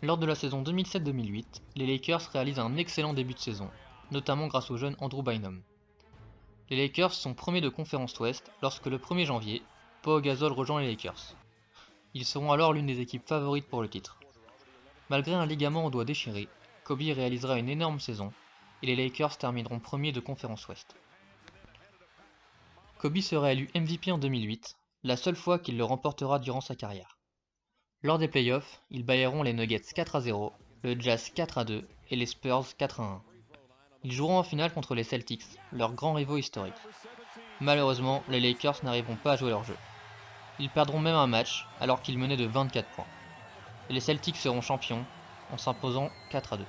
Lors de la saison 2007-2008, les Lakers réalisent un excellent début de saison, notamment grâce au jeune Andrew Bynum. Les Lakers sont premiers de conférence Ouest lorsque le 1er janvier, Pau Gasol rejoint les Lakers. Ils seront alors l'une des équipes favorites pour le titre. Malgré un ligament au doigt déchiré, Kobe réalisera une énorme saison et les Lakers termineront premiers de conférence Ouest. Kobe sera élu MVP en 2008, la seule fois qu'il le remportera durant sa carrière. Lors des playoffs, ils bailleront les Nuggets 4-0, le Jazz 4-2 et les Spurs 4-1. Ils joueront en finale contre les Celtics, leurs grands rivaux historiques. Malheureusement, les Lakers n'arriveront pas à jouer leur jeu. Ils perdront même un match alors qu'ils menaient de 24 points. Et les Celtics seront champions en s'imposant 4-2.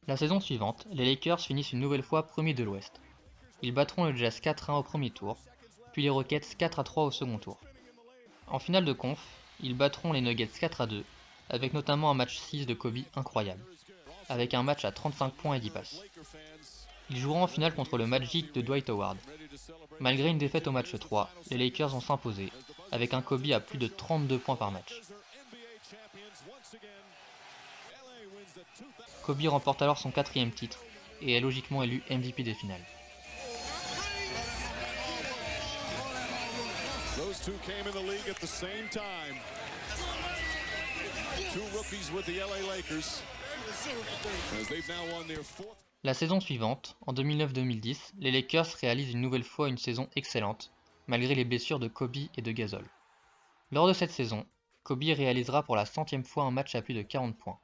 La saison suivante, les Lakers finissent une nouvelle fois premiers de l'Ouest. Ils battront le Jazz 4-1 au premier tour, puis les Rockets 4-3 au second tour. En finale de conf, ils battront les Nuggets 4-2, avec notamment un match 6 de Kobe incroyable, avec un match à 35 points et 10 passes. Ils joueront en finale contre le Magic de Dwight Howard. Malgré une défaite au match 3, les Lakers vont s'imposer, avec un Kobe à plus de 32 points par match. Kobe remporte alors son 4e titre et est logiquement élu MVP des finales. Those two came in the league at the same time. Two rookies with the LA Lakers. As they've now won their fourth. La saison suivante, en 2009-2010, les Lakers réalisent une nouvelle fois une saison excellente, malgré les blessures de Kobe et de Gasol. Lors de cette saison, Kobe réalisera pour la 100e fois un match à plus de 40 points.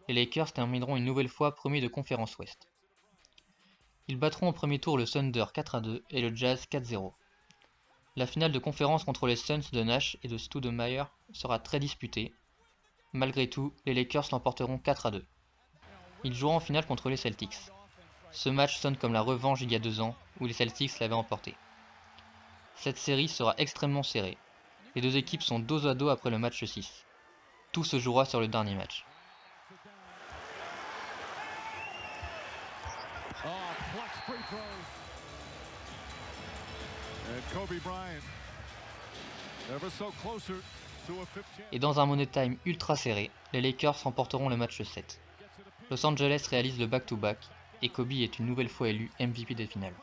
Les Lakers termineront une nouvelle fois premiers de conférence Ouest. Ils battront au premier tour le Thunder 4-2 et le Jazz 4-0. La finale de conférence contre les Suns de Nash et de Stoudemire sera très disputée. Malgré tout, les Lakers l'emporteront 4-2. Ils joueront en finale contre les Celtics. Ce match sonne comme la revanche d'il y a 2 ans où les Celtics l'avaient emporté. Cette série sera extrêmement serrée. Les deux équipes sont dos à dos après le match 6. Tout se jouera sur le dernier match. Et dans un money time ultra serré, les Lakers remporteront le match 7. Los Angeles réalise le back-to-back et Kobe est une nouvelle fois élu MVP des finales.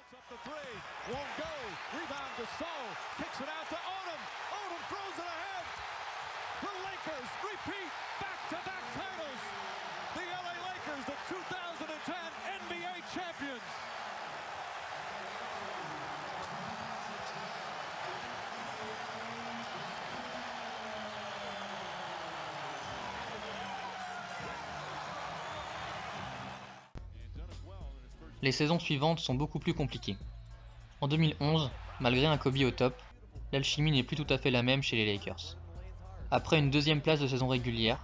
Les saisons suivantes sont beaucoup plus compliquées. En 2011, malgré un Kobe au top, l'alchimie n'est plus tout à fait la même chez les Lakers. Après une 2e place de saison régulière,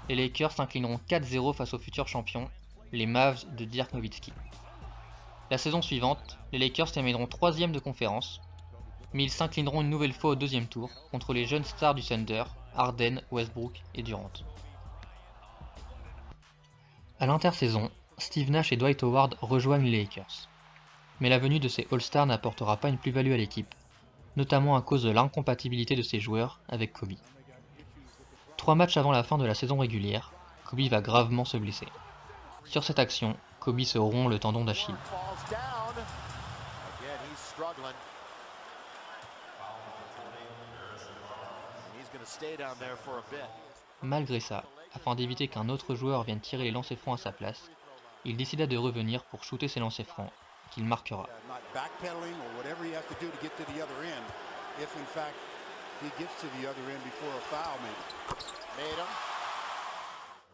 les Lakers s'inclineront 4-0 face aux futurs champions, les Mavs de Dirk Nowitzki. La saison suivante, les Lakers termineront 3e de conférence, mais ils s'inclineront une nouvelle fois au 2e tour contre les jeunes stars du Thunder, Harden, Westbrook et Durant. À l'intersaison, Steve Nash et Dwight Howard rejoignent les Lakers. Mais la venue de ces All-Stars n'apportera pas une plus-value à l'équipe, notamment à cause de l'incompatibilité de ces joueurs avec Kobe. 3 matchs avant la fin de la saison régulière, Kobe va gravement se blesser. Sur cette action, Kobe se rompt le tendon d'Achille. Malgré ça, afin d'éviter qu'un autre joueur vienne tirer les lancers francs à sa place, il décida de revenir pour shooter ses lancers francs, qu'il marquera.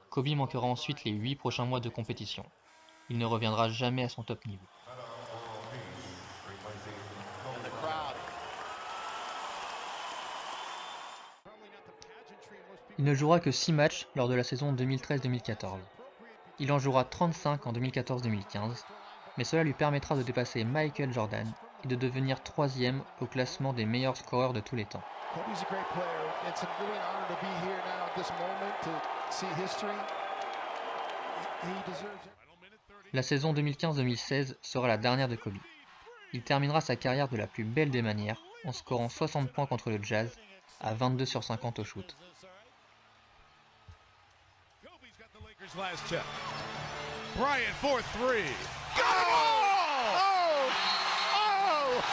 Kobe manquera ensuite les 8 prochains mois de compétition. Il ne reviendra jamais à son top niveau. Il ne jouera que 6 matchs lors de la saison 2013-2014. Il en jouera 35 en 2014-2015, mais cela lui permettra de dépasser Michael Jordan et de devenir 3e au classement des meilleurs scoreurs de tous les temps. La saison 2015-2016 sera la dernière de Kobe. Il terminera sa carrière de la plus belle des manières en scorant 60 points contre le Jazz à 22 sur 50 au shoot. Lakers' last tip. Bryant for three. Go! Oh! Oh!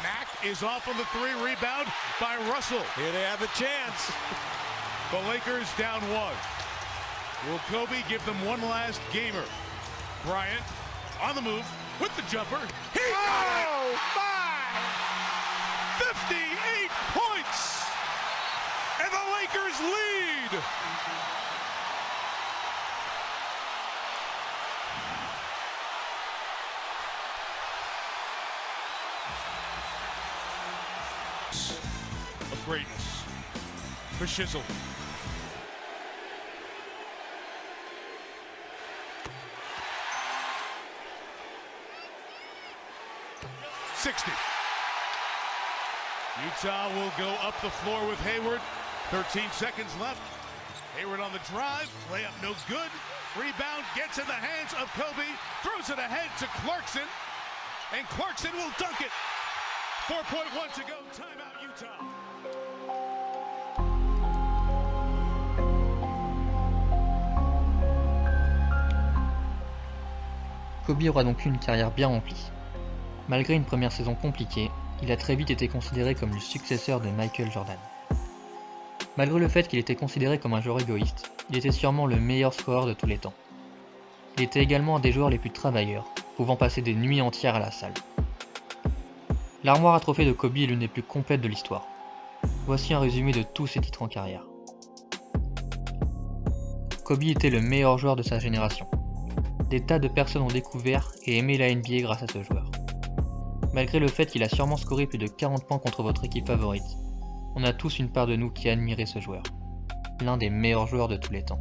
Mack is off on the three, rebound by Russell. Here they have a chance. The Lakers down one. Will Kobe give them one last gamer? Bryant on the move with the jumper. He got it! 58 points! And the Lakers lead! Of greatness for Shizzle. Utah will go up the floor with Hayward. 13 seconds left. Hayward on the drive. Layup no good. Rebound gets in the hands of Kobe. Throws it ahead to Clarkson. And Clarkson will dunk it. 4.1 to go. Timeout, Utah. Kobe aura donc eu une carrière bien remplie. Malgré une première saison compliquée, il a très vite été considéré comme le successeur de Michael Jordan. Malgré le fait qu'il était considéré comme un joueur égoïste, il était sûrement le meilleur scoreur de tous les temps. Il était également un des joueurs les plus travailleurs, pouvant passer des nuits entières à la salle. L'armoire à trophées de Kobe est l'une des plus complètes de l'histoire. Voici un résumé de tous ses titres en carrière. Kobe était le meilleur joueur de sa génération. Des tas de personnes ont découvert et aimé la NBA grâce à ce joueur. Malgré le fait qu'il a sûrement scoré plus de 40 points contre votre équipe favorite, on a tous une part de nous qui a admiré ce joueur. L'un des meilleurs joueurs de tous les temps.